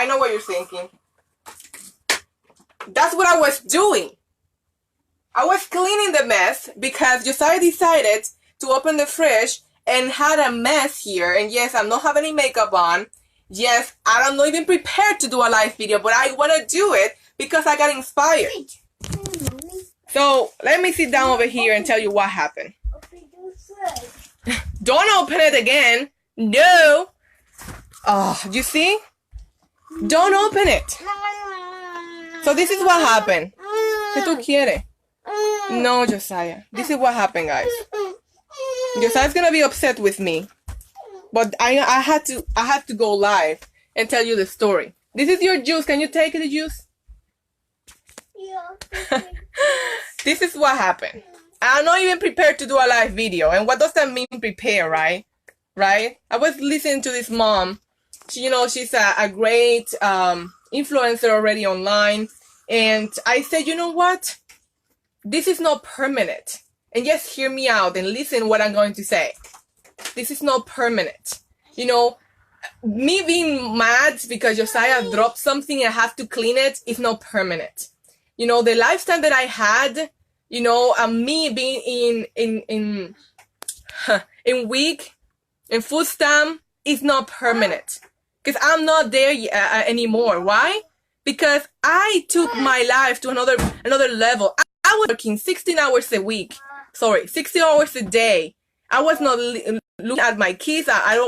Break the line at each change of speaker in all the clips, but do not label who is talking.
I know what you're thinking. That's what I was doing. I was cleaning the mess because Josiah decided to open the fridge and had a mess here. And yes, I'm not having any makeup on. Yes, I'm not even prepared to do a live video, but I want to do it because I got inspired. So let me sit down over here and tell you what happened. Don't open it again. No. Oh, you see? Don't open it. So this is what happened. ¿Qué tú quieres? No, Josiah. This is what happened, guys. Josiah's gonna be upset with me, but I had to go live and tell you the story. This is your juice. Can you take the juice? Yeah. This is what happened. I'm not even prepared to do a live video. And what does that mean, prepare, right? Right? I was listening to this mom. She's a great influencer already online. And I said, you know what? This is not permanent. And just hear me out and listen what I'm going to say. This is not permanent. Me being mad because Josiah dropped something and I have to clean it is not permanent. The lifestyle that I had, me being in weak, in food stamp is not permanent. Because I'm not there anymore. Why? Because I took my life to another level. I was working 16 hours a week. 60 hours a day. I was not looking at my kids. I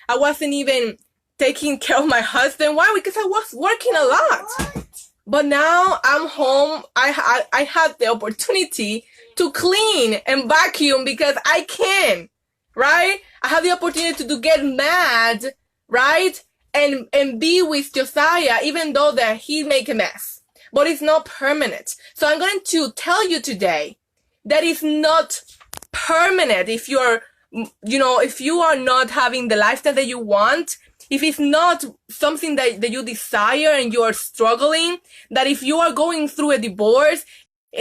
wasn't even taking care of my husband. Why? Because I was working a lot. But now I'm home. I had the opportunity to clean and vacuum because I can, right? I have the opportunity to get mad, right? And be with Josiah, even though that he make a mess. But it's not permanent. So I'm going to tell you today that it's not permanent if if you are not having the lifestyle that you want, if it's not something that you desire and you are struggling, that if you are going through a divorce,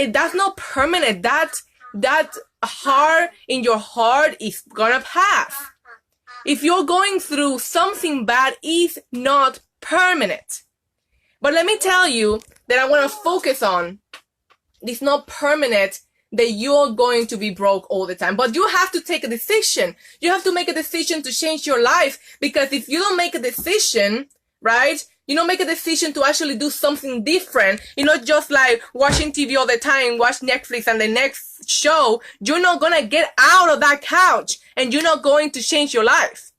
that's not permanent. That heart in your heart is gonna pass. If you're going through something bad, it's not permanent. But let me tell you that I want to focus on, it's not permanent that you're going to be broke all the time. But you have to take a decision. You have to make a decision to change your life. Because if you don't make a decision, right? You don't make a decision to actually do something different. You're not just like watching TV all the time, watch Netflix and the next show. You're not going to get out of that couch and you're not going to change your life.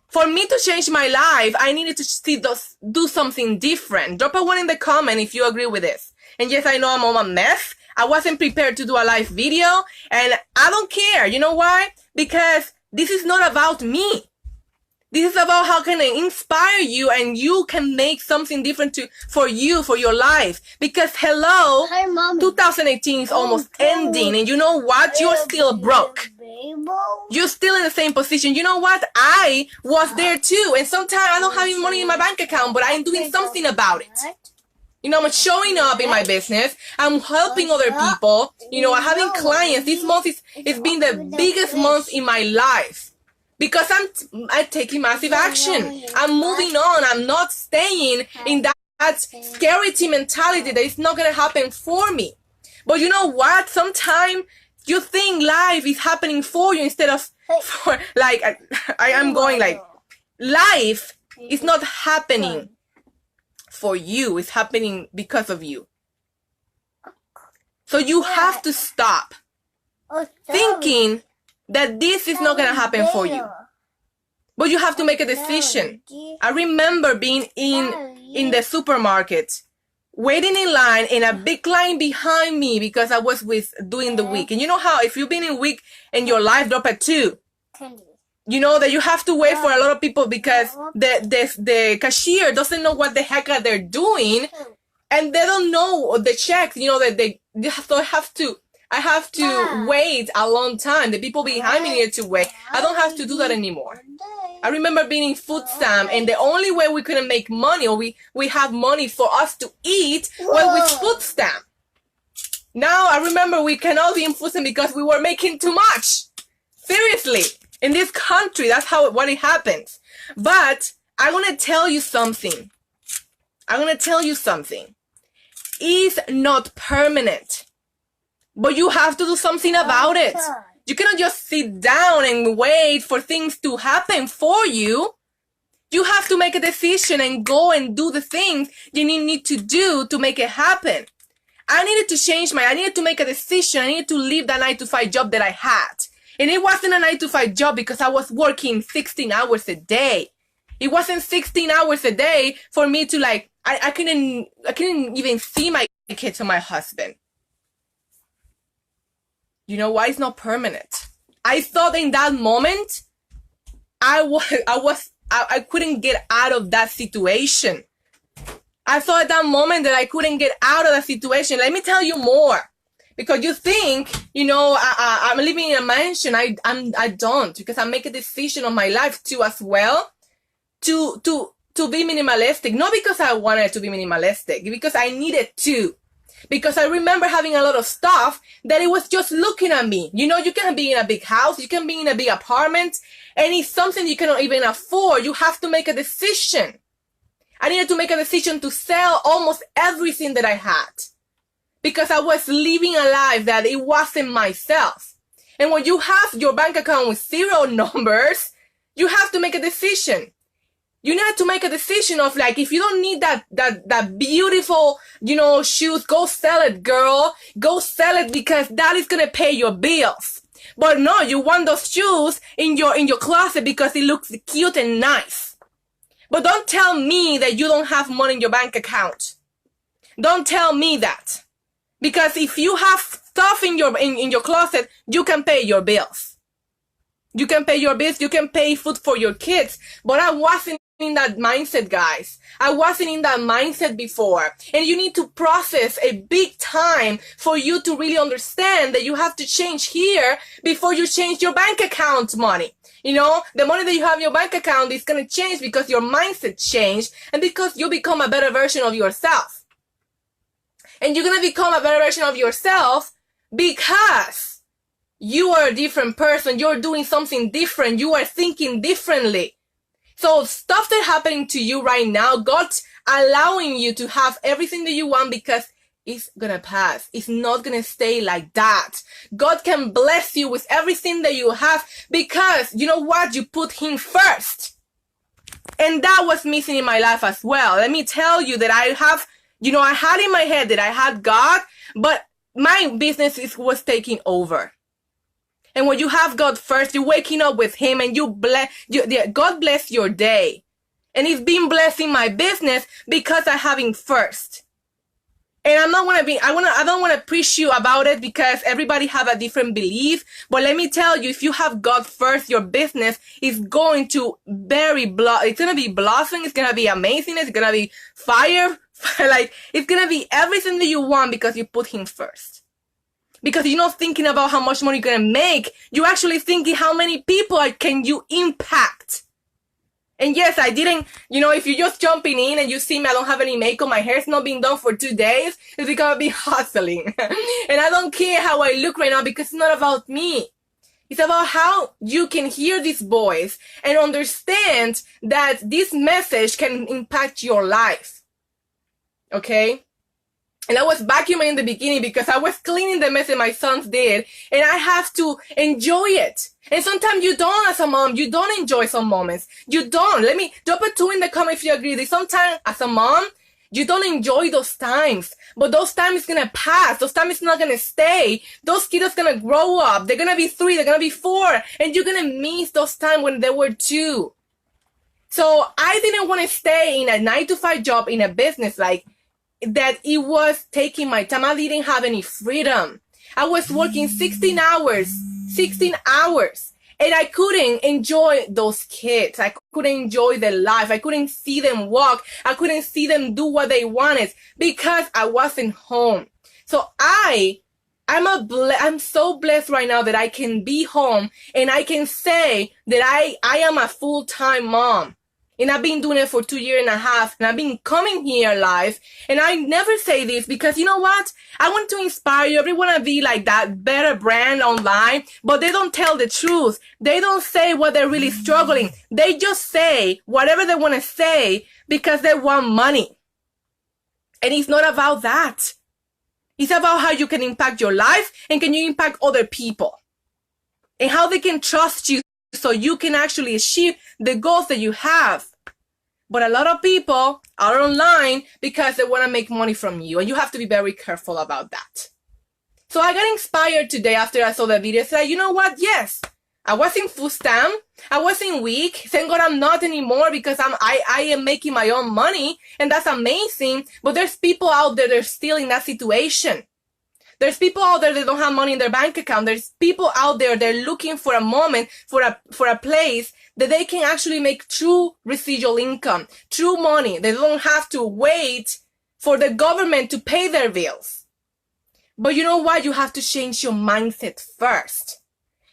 For me to change my life, I needed to do something different. Drop a 1 in the comment if you agree with this. And yes, I know I'm all a mess. I wasn't prepared to do a live video and I don't care. You know why? Because this is not about me. This is about how can I inspire you and you can make something different for your life. Because hello, hi, 2018 is almost ending and you know what? You're still broke. You're still in the same position. You know what? I was there too. And sometimes I don't have any money in my bank account, but I'm doing something about it. I'm showing up in my business. I'm helping other people. I'm having clients. This month it's been the biggest month in my life because I'm taking massive action. I'm moving on. I'm not staying in that scarcity mentality that it's not going to happen for me. But you know what? Sometimes you think life is happening for you instead of for, like, I am going like, life is not happening for you, it's happening because of you. So you have to stop thinking that this is not going to happen for you. But you have to make a decision. I remember being in the supermarket, waiting in line, and a big line behind me because I was doing the week. And you know how if you've been in week and your life drop at 2, you know that you have to wait for a lot of people because the cashier doesn't know what the heck they're doing, and they don't know the checks. That I have to wait a long time. The people behind me need to wait. I don't have to do that anymore. I remember being in food stamp, and the only way we couldn't make money or we have money for us to eat was with food stamp. Now I remember we cannot be in food stamp because we were making too much. Seriously. In this country, that's what it happens. But I'm going to tell you something. It's not permanent, but you have to do something about it. You cannot just sit down and wait for things to happen for you. You have to make a decision and go and do the things you need to do to make it happen. I needed to make a decision. I needed to leave that 9-to-5 job that I had. And it wasn't a 9-to-5 job because I was working 16 hours a day. It wasn't 16 hours a day for me to I couldn't even see my kids or my husband. You know why? It's not permanent. I thought in that moment, I couldn't get out of that situation. I thought at that moment that I couldn't get out of that situation. Let me tell you more. Because you think, I'm living in a mansion. I don't, because I make a decision on my life too as well to be minimalistic. Not because I wanted to be minimalistic, because I needed to. Because I remember having a lot of stuff that it was just looking at me. You can be in a big house, you can be in a big apartment, and it's something you cannot even afford. You have to make a decision. I needed to make a decision to sell almost everything that I had. Because I was living a life that it wasn't myself. And when you have your bank account with 0 numbers, you have to make a decision. You need to make a decision of if you don't need that beautiful, shoes, go sell it, girl. Go sell it because that is going to pay your bills. But no, you want those shoes in your closet because it looks cute and nice. But don't tell me that you don't have money in your bank account. Don't tell me that. Because if you have stuff in your closet, you can pay your bills. You can pay your bills, you can pay food for your kids. But I wasn't in that mindset, guys. I wasn't in that mindset before. And you need to process a big time for you to really understand that you have to change here before you change your bank account money. The money that you have in your bank account is going to change because your mindset changed and because you become a better version of yourself. And you're going to become a better version of yourself because you are a different person. You're doing something different. You are thinking differently. So stuff that's happening to you right now, God's allowing you to have everything that you want because it's going to pass. It's not going to stay like that. God can bless you with everything that you have because you know what? You put Him first. And that was missing in my life as well. Let me tell you that I had in my head that I had God, but my business was taking over. And when you have God first, you're waking up with Him and God bless your day. And He's been blessing my business because I have Him first. And I don't want to preach you about it because everybody have a different belief. But let me tell you, if you have God first, your business is going to it's going to be blossoming. It's going to be amazing. It's going to be fire. It's going to be everything that you want because you put Him first. Because you're not thinking about how much money you're going to make. You're actually thinking how many people can you impact. And yes, I didn't, if you're just jumping in and you see me, I don't have any makeup, my hair's not been done for 2 days, it's because I'll be hustling. And I don't care how I look right now because it's not about me. It's about how you can hear this voice and understand that this message can impact your life. Okay? And I was vacuuming in the beginning because I was cleaning the mess that my sons did. And I have to enjoy it. And sometimes you don't, as a mom, you don't enjoy some moments. You don't. Let me drop a 2 in the comment if you agree. Sometimes, as a mom, you don't enjoy those times. But those times is going to pass. Those times is not going to stay. Those kids are going to grow up. They're going to be 3. They're going to be 4. And you're going to miss those times when they were 2. So I didn't want to stay in a 9-to-5 job in a business that. It was taking my time. I didn't have any freedom. I was working 16 hours, and I couldn't enjoy those kids. I couldn't enjoy their life. I couldn't see them walk. I couldn't see them do what they wanted because I wasn't home. So I'm so blessed right now that I can be home and I can say that I am a full-time mom. And I've been doing it for 2.5 years, and I've been coming here live. And I never say this because you know what? I want to inspire you. Everyone want to be like that better brand online, but they don't tell the truth. They don't say what they're really struggling. They just say whatever they want to say because they want money. And it's not about that. It's about how you can impact your life and can you impact other people and how they can trust you so you can actually achieve the goals that you have. But a lot of people are online because they want to make money from you, and you have to be very careful about that. So I got inspired today after I saw the video. I said, you know what? Yes, I wasn't full stamp. I wasn't weak. Thank God I'm not anymore because I am making my own money, and that's amazing. But there's people out there that are still in that situation. There's people out there that don't have money in their bank account. There's people out there that are looking for a moment, for a place that they can actually make true residual income, true money. They don't have to wait for the government to pay their bills. But you know what? You have to change your mindset first.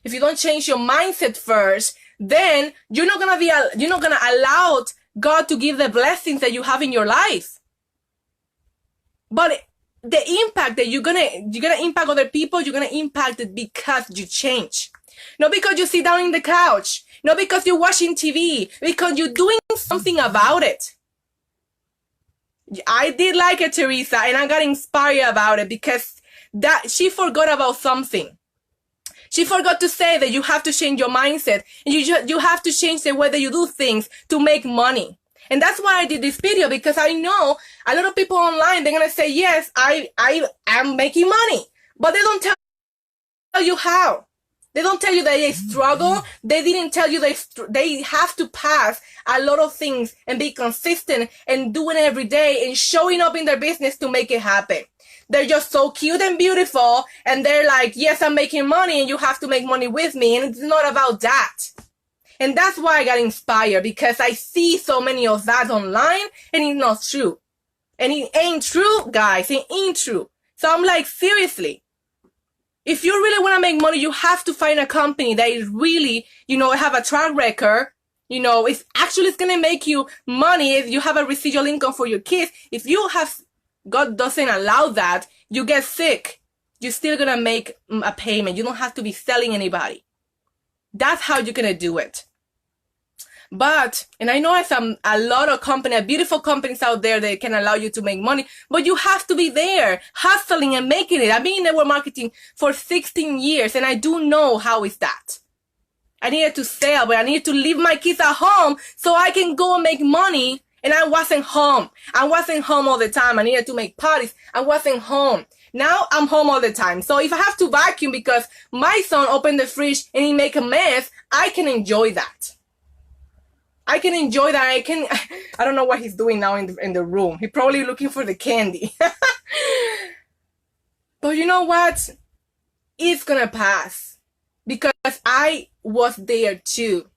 If you don't change your mindset first, then you're not gonna allow God to give the blessings that you have in your life. But the impact that you're gonna impact other people, you're gonna impact it because you change. Not because you sit down in the couch, not because you're watching TV, because you're doing something about it. I did like it, Teresa, and I got inspired about it because that she forgot about something. She forgot to say that you have to change your mindset and you have to change the way that you do things to make money. And that's why I did this video, because I know a lot of people online, they're going to say, yes, I am making money, but they don't tell you how. They don't tell you that they struggle. They didn't tell you they have to pass a lot of things and be consistent and doing it every day and showing up in their business to make it happen. They're just so cute and beautiful, and they're like, yes, I'm making money and you have to make money with me. And it's not about that. And that's why I got inspired, because I see so many of that online and it's not true. And it ain't true, guys. It ain't true. So I'm like, seriously, if you really want to make money, you have to find a company that is really, have a track record. It's going to make you money if you have a residual income for your kids. If you have, God doesn't allow that, you get sick, you're still going to make a payment. You don't have to be selling anybody. That's how you're going to do it. But, and I know there's a lot of beautiful companies out there that can allow you to make money, but you have to be there, hustling and making it. I've been in network marketing for 16 years, and I do know how is that. I needed to sell, but I needed to leave my kids at home so I can go and make money, and I wasn't home. I wasn't home all the time. I needed to make parties. I wasn't home. Now I'm home all the time. So if I have to vacuum because my son opened the fridge and he make a mess, I can enjoy that. I can enjoy that. I don't know what he's doing now in the room. He's probably looking for the candy. But you know what? It's gonna pass because I was there too.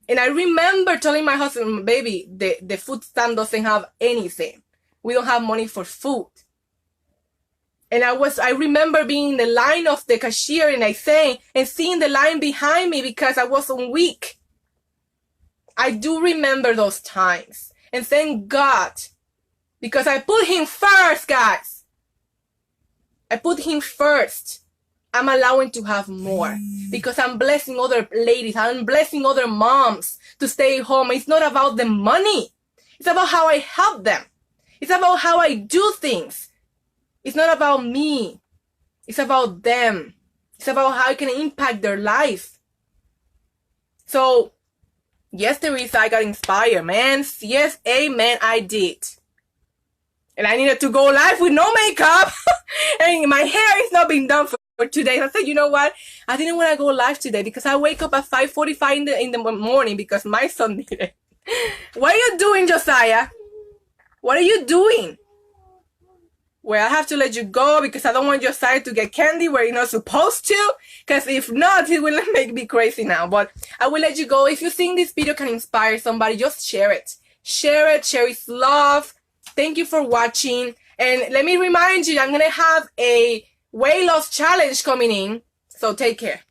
And I remember telling my husband, baby, the food stand doesn't have anything. We don't have money for food. And I remember being in the line of the cashier and seeing the line behind me because I wasn't weak. I do remember those times. And thank God, because I put him first, guys. I put him first. I'm allowing to have more because I'm blessing other ladies. I'm blessing other moms to stay home. It's not about the money. It's about how I help them. It's about how I do things. It's not about me. It's about them. It's about how I can impact their life. So, yes, Teresa, I got inspired, man. Yes, amen, I did. And I needed to go live with no makeup. And my hair is not being done for 2 days. I said, you know what? I didn't want to go live today because I wake up at 5:45 in the morning because my son did it. What are you doing, Josiah? What are you doing? Well, I have to let you go because I don't want Josiah to get candy where you're not supposed to. Because if not, he will make me crazy now. But I will let you go. If you think this video can inspire somebody, just share it. Share it. Share its love. Thank you for watching. And let me remind you, I'm going to have a weight loss challenge coming in. So take care.